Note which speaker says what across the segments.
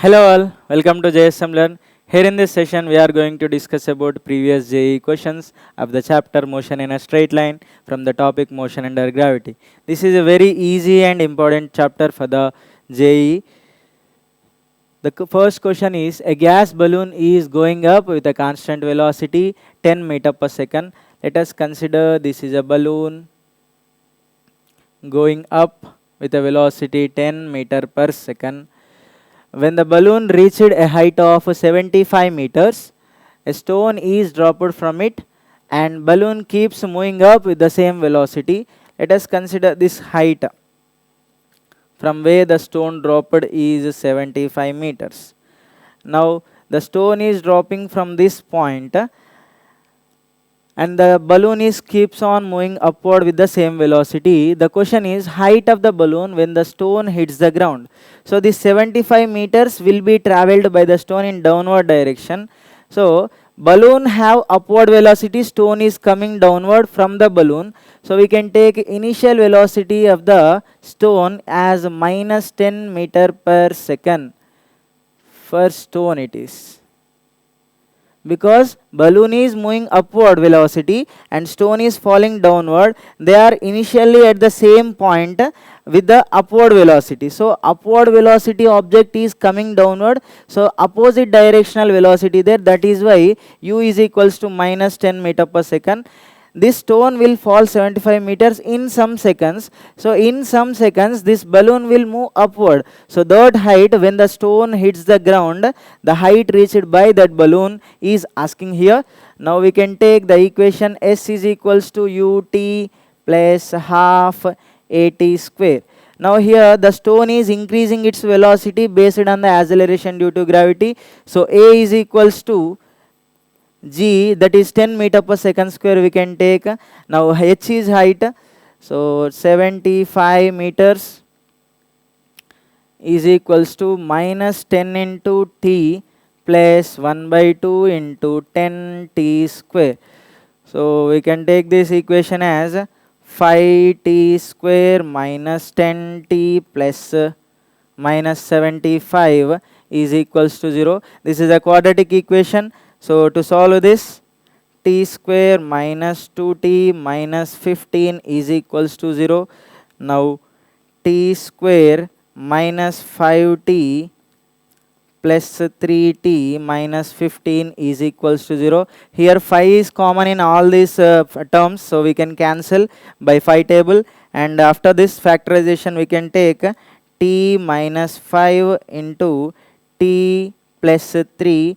Speaker 1: Hello all, welcome to JSM Learn. Here in this session we are going to discuss about previous JEE questions of the chapter motion in a straight line from the topic motion under gravity. This is a very easy and important chapter for the JEE. The first question is, a gas balloon is going up with a constant velocity 10 meter per second. Let us consider this is a balloon going up with a velocity 10 meter per second. When the balloon reached a height of 75 meters, a stone is dropped from it and balloon keeps moving up with the same velocity. Let us consider this height from where the stone dropped is 75 meters. Now the stone is dropping from this point and the balloon keeps on moving upward with the same velocity. The question is height of the balloon when the stone hits the ground. So this 75 meters will be traveled by the stone in downward direction. So balloon have upward velocity, stone is coming downward from the balloon. So we can take initial velocity of the stone as minus 10 meter per second. For stone it is, because balloon is moving upward velocity and stone is falling downward. They are initially at the same point with the upward velocity. So upward velocity object is coming downward, so opposite directional velocity there, that is why u is equals to minus 10 meter per second. This stone will fall 75 meters in some seconds. So in some seconds this balloon will move upward. So that height when the stone hits the ground, the height reached by that balloon is asking here. Now we can take the equation S is equals to ut plus half at square. Now here the stone is increasing its velocity based on the acceleration due to gravity. So A is equals to G, that is 10 meter per second square we can take. Now H is height, so 75 meters is equals to minus 10 into t plus 1 by 2 into 10 t square. So we can take this equation as 5t square minus 10t plus minus 75 is equals to 0. This is a quadratic equation. So to solve this, t square minus 2t minus 15 is equals to 0. Now t square minus 5t plus 3t minus 15 is equals to 0. Here 5 is common in all these terms, so we can cancel by 5 table, and after this factorization we can take t minus 5 into t plus 3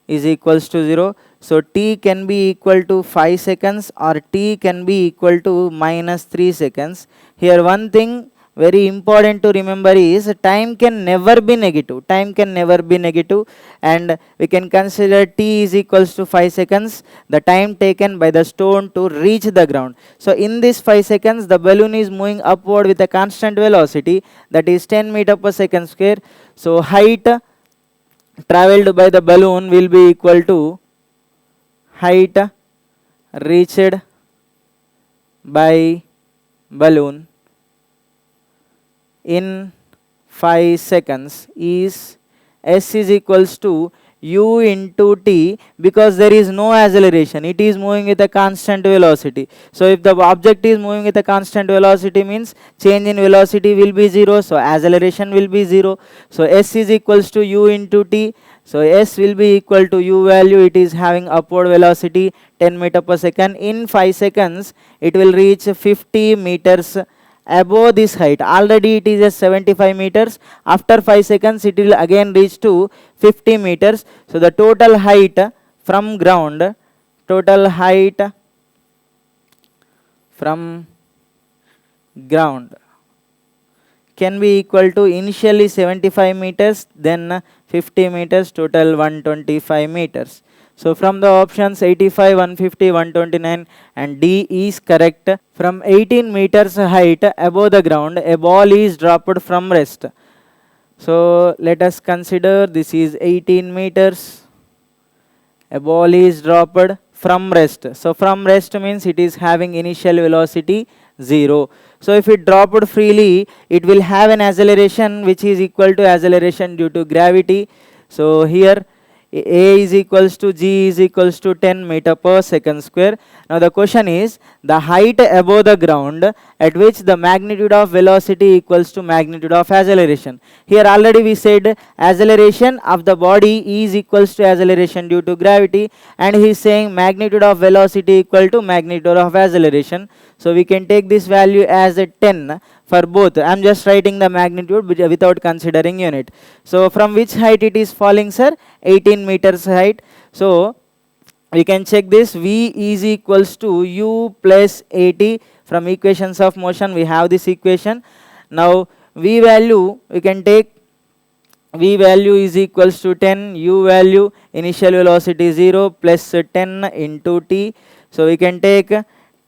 Speaker 1: is equals to 0. So t can be equal to 5 seconds or t can be equal to minus 3 seconds. Here one thing very important to remember is time can never be negative. Time can never be negative, and we can consider t is equals to 5 seconds, the time taken by the stone to reach the ground. So in this 5 seconds the balloon is moving upward with a constant velocity, that is 10 meter per second square. So height traveled by the balloon will be equal to height reached by balloon in 5 seconds is S is equals to u into t, because there is no acceleration, it is moving with a constant velocity. So if the object is moving with a constant velocity means change in velocity will be 0, so acceleration will be 0. So S is equals to u into t. So S will be equal to u value, it is having upward velocity 10 meter per second. In 5 seconds it will reach 50 meters above this height. Already it is at 75 meters. After 5 seconds it will again reach to 50 meters. So the total height from ground, total height from ground can be equal to initially 75 meters, then 50 meters, total 125 meters. So from the options 85, 150, 129 and D is correct. From 18 meters height above the ground, a ball is dropped from rest. So let us consider this is 18 meters. A ball is dropped from rest. So from rest means it is having initial velocity 0. So if it dropped freely, it will have an acceleration which is equal to acceleration due to gravity. So here A is equals to G is equals to 10 meter per second square. Now the question is the height above the ground at which the magnitude of velocity equals to magnitude of acceleration. Here already we said acceleration of the body is equals to acceleration due to gravity, and he is saying magnitude of velocity equal to magnitude of acceleration. So we can take this value as a 10 for both. I am just writing the magnitude without considering unit. So from which height it is falling, sir? 18 meters height. So we can check this. V is equals to U plus 80. From equations of motion we have this equation. Now V value we can take. V value is equals to 10, U value initial velocity 0 plus 10 into t. So we can take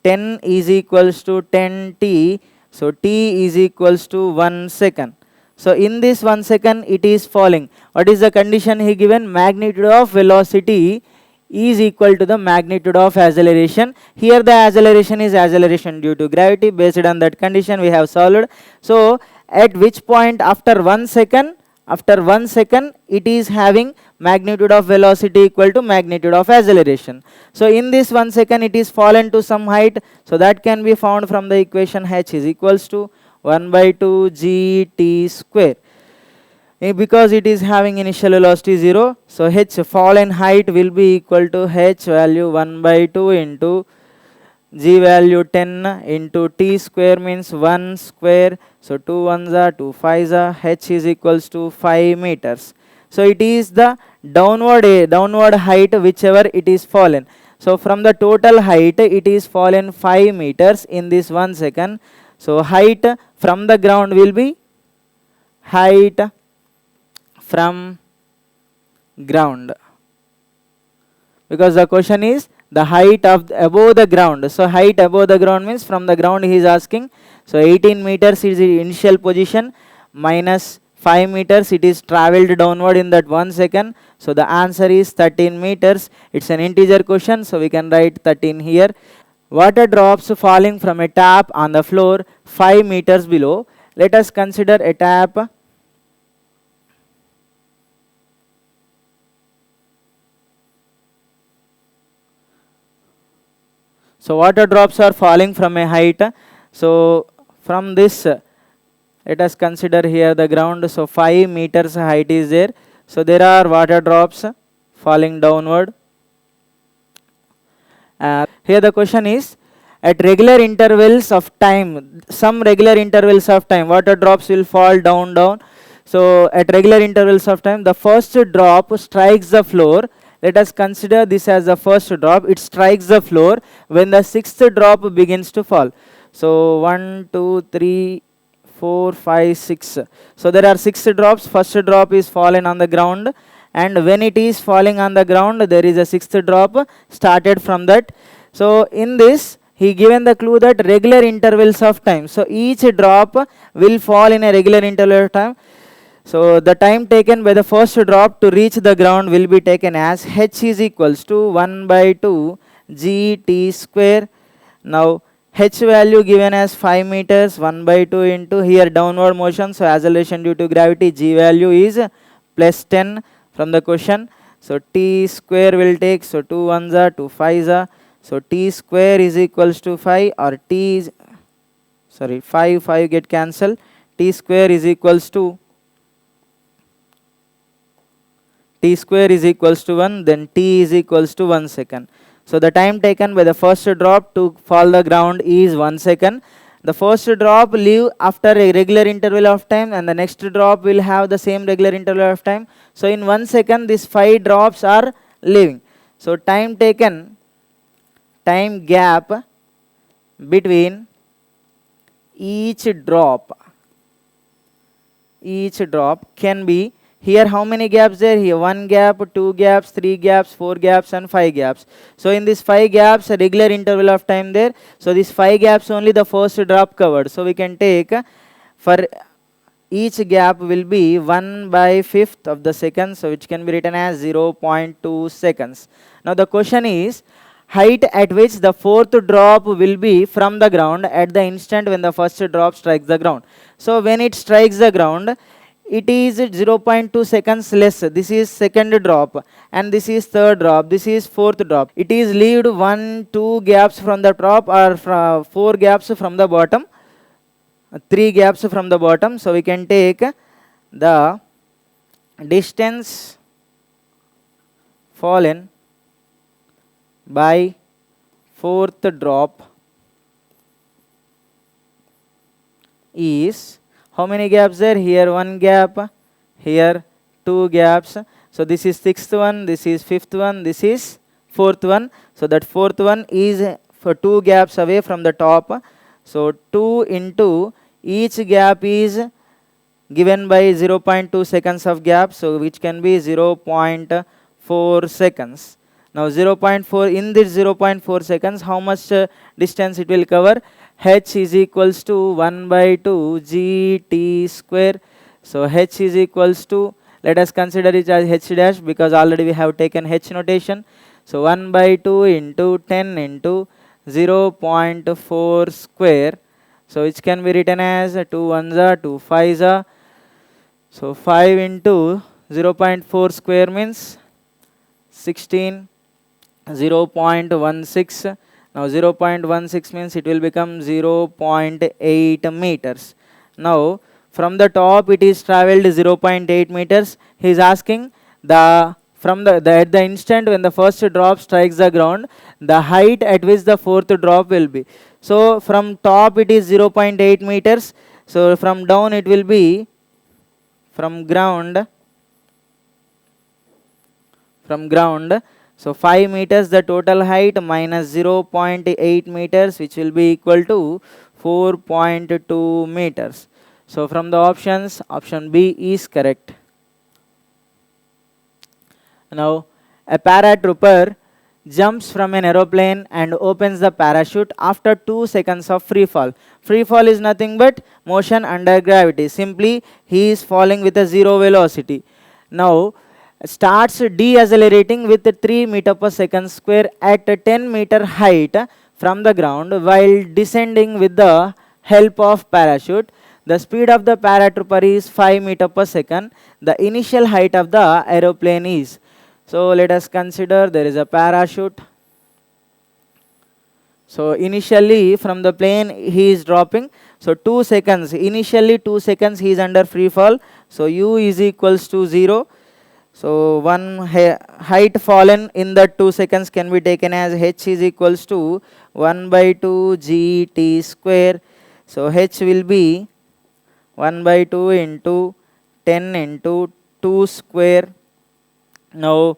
Speaker 1: 10 is equals to 10 t. So t is equals to 1 second. So in this 1 second it is falling. What is the condition he given? Magnitude of velocity is equal to the magnitude of acceleration. Here the acceleration is acceleration due to gravity. Based on that condition we have solved. So at which point after 1 second? After 1 second it is having magnitude of velocity equal to magnitude of acceleration. So in this 1 second it is fallen to some height. So that can be found from the equation h is equals to 1 by 2 gt square. Because it is having initial velocity 0, so h fallen height will be equal to h value 1 by 2 into g value 10 into t square means 1 square. So 2 ones are 2 5s are, h is equals to 5 meters. So it is the downward height whichever it is fallen. So from the total height it is fallen 5 meters in this 1 second. So height from the ground will be height from ground, because the question is the height of above the ground. So height above the ground means from the ground he is asking. So 18 meters is the initial position minus 5 meters it is travelled downward in that 1 second. So the answer is 13 meters. It's an integer question, so we can write 13 here. Water drops falling from a tap on the floor 5 meters below. Let us consider a tap So water drops are falling from a height. So from this, let us consider here the ground. So 5 meters height is there. So there are water drops falling downward. Here the question is, at regular intervals of time, some regular intervals of time, water drops will fall down. So at regular intervals of time, the first drop strikes the floor. Let us consider this as the first drop. It strikes the floor when the sixth drop begins to fall. So 1, 2, 3, 4, 5, 6. So there are 6 drops. First drop is fallen on the ground, and when it is falling on the ground, there is a 6th drop started from that. So in this, he given the clue that regular intervals of time. So each drop will fall in a regular interval of time. So the time taken by the first drop to reach the ground will be taken as h is equals to 1 by 2 gt square. Now h value given as 5 meters, 1 by 2 into here downward motion. So acceleration due to gravity, g value is plus 10 from the question. So t square will take, so 2 ones are 2 5s are. So t square is equals to 5, or t is, sorry, 5 get cancelled. T square is equals to t square is equals to 1, then t is equals to 1 second. So the time taken by the first drop to fall the ground is 1 second. The first drop leave after a regular interval of time, and the next drop will have the same regular interval of time. So in 1 second these 5 drops are leaving. So time taken, time gap between each drop can be, here how many gaps there? Here 1 gap, 2 gaps, 3 gaps, 4 gaps and 5 gaps. So in this 5 gaps, a regular interval of time there. So this 5 gaps only the first drop covered. So we can take, for each gap will be 1 by 5th of the second. So which can be written as 0.2 seconds. Now the question is, height at which the fourth drop will be from the ground at the instant when the first drop strikes the ground. So when it strikes the ground, it is 0.2 seconds less. This is second drop, and this is third drop, this is fourth drop. It is leaved 1, 2 gaps from the top, or 4 gaps from the bottom, 3 gaps from the bottom. So we can take the distance fallen by fourth drop is, how many gaps there? Here 1 gap, here 2 gaps. So this is sixth one, this is fifth one, this is fourth one. So that fourth one is for 2 gaps away from the top. So 2 into each gap is given by 0.2 seconds of gap, so which can be 0.4 seconds. Now 0.4, in this 0.4 seconds, how much distance it will cover? H is equals to 1 by 2 gt square. So H is equals to, let us consider it as H dash because already we have taken H notation. So 1 by 2 into 10 into 0.4 square. So which can be written as 2 1s are 2 5s are. So 5 into 0.4 square means 16, 0.16. Now 0.16 means it will become 0.8 meters. Now from the top it is travelled 0.8 meters. He is asking the at the instant when the first drop strikes the ground, the height at which the fourth drop will be. So from top it is 0.8 meters. So from down it will be from ground. So 5 meters the total height minus 0.8 meters, which will be equal to 4.2 meters. So from the options, option B is correct. Now a paratrooper jumps from an aeroplane and opens the parachute after 2 seconds of free fall. Free fall is nothing but motion under gravity. Simply he is falling with a 0 velocity. Now starts deaccelerating with 3 meter per second square at a 10 meter height from the ground while descending with the help of parachute. The speed of the paratrooper is 5 meter per second. The initial height of the aeroplane is. So let us consider there is a parachute. So initially from the plane he is dropping. So 2 seconds. Initially 2 seconds he is under free fall. So u is equals to 0. So one height fallen in the 2 seconds can be taken as h is equals to 1 by 2 gt square. So h will be 1 by 2 into 10 into 2 square. Now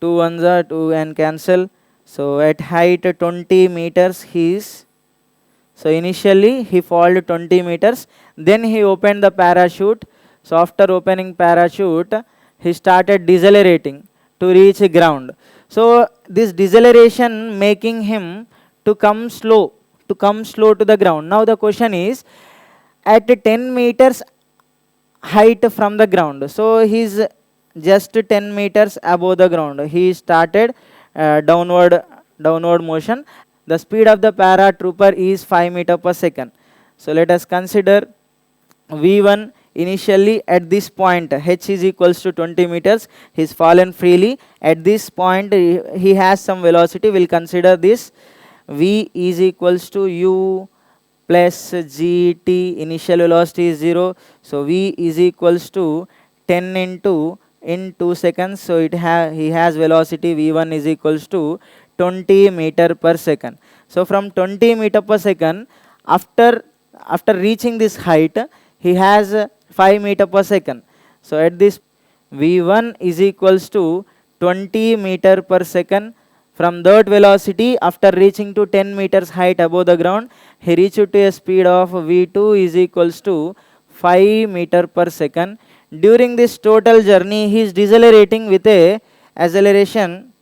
Speaker 1: 2 ones are 2 and cancel. So at height 20 meters he is. So initially he fell 20 meters. Then he opened the parachute. So after opening parachute, he started decelerating to reach ground. So this deceleration making him to come slow to the ground. Now the question is, at 10 meters height from the ground, so he is just 10 meters above the ground. He started downward motion. The speed of the paratrooper is 5 meter per second. So let us consider V1. Initially at this point h is equals to 20 meters. He is fallen freely. At this point he has some velocity. We will consider this. V is equals to u plus gt. Initial velocity is 0. So V is equals to 10 into in 2 seconds. So he has velocity V1 is equals to 20 meter per second. So from 20 meter per second, after reaching this height, he has 5 meter per second. So at this V1 is equals to 20 meter per second. From that velocity, after reaching to 10 meters height above the ground, he reached to a speed of V2 is equals to 5 meter per second. During this total journey, he is decelerating with a acceleration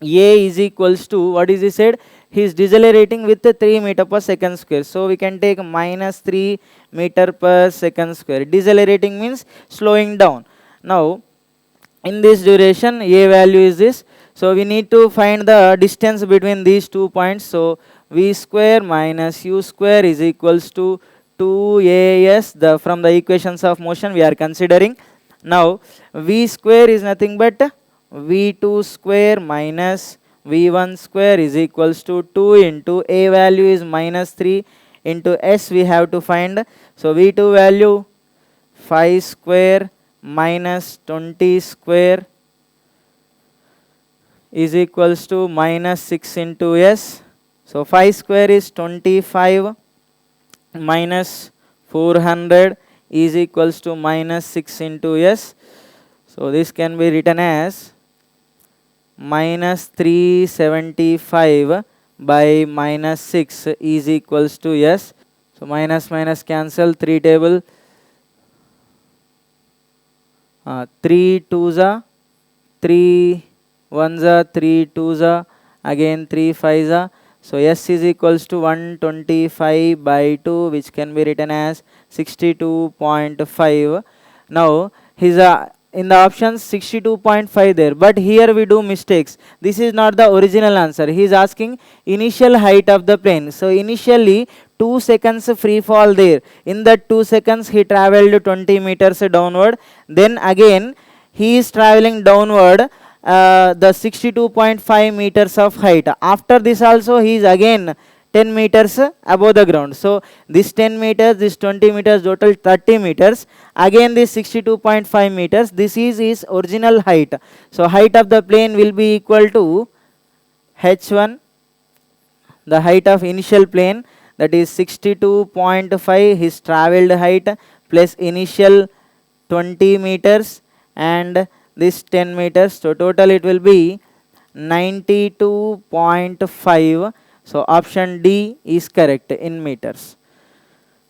Speaker 1: a is equals to, what is he said? He is decelerating with 3 meter per second square. So we can take minus 3 meter per second square. Decelerating means slowing down. Now in this duration, a value is this. So we need to find the distance between these 2 points. So v square minus u square is equals to 2as, from the equations of motion we are considering. Now v square is nothing but v2 square minus v1 square is equals to 2 into a value is minus 3 into s we have to find. So v2 value 5 square minus 20 square is equals to minus 6 into s. So 5 square is 25 minus 400 is equals to minus 6 into s. So this can be written as minus 375 by minus 6 is equals to s. So minus minus cancel, 3 table, 3 2s are 3 1s are 3 2s are again 3 5s are. So s is equals to 125 by 2, which can be written as 62.5. Now his in the options 62.5 there, but here we do mistakes. This is not the original answer. He is asking initial height of the plane. So initially 2 seconds free fall there. In that 2 seconds he traveled 20 meters downward. Then again he is traveling downward the 62.5 meters of height. After this also he is again 10 meters above the ground. So this 10 meters, this 20 meters, total 30 meters. Again this 62.5 meters. This is his original height. So height of the plane will be equal to h1, the height of initial plane, that is 62.5 his traveled height plus initial 20 meters and this 10 meters. So total it will be 92.5. So option D is correct in meters.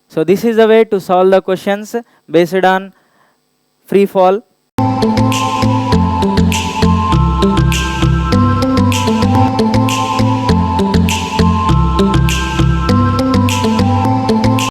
Speaker 1: So this is the way to solve the questions based on free fall.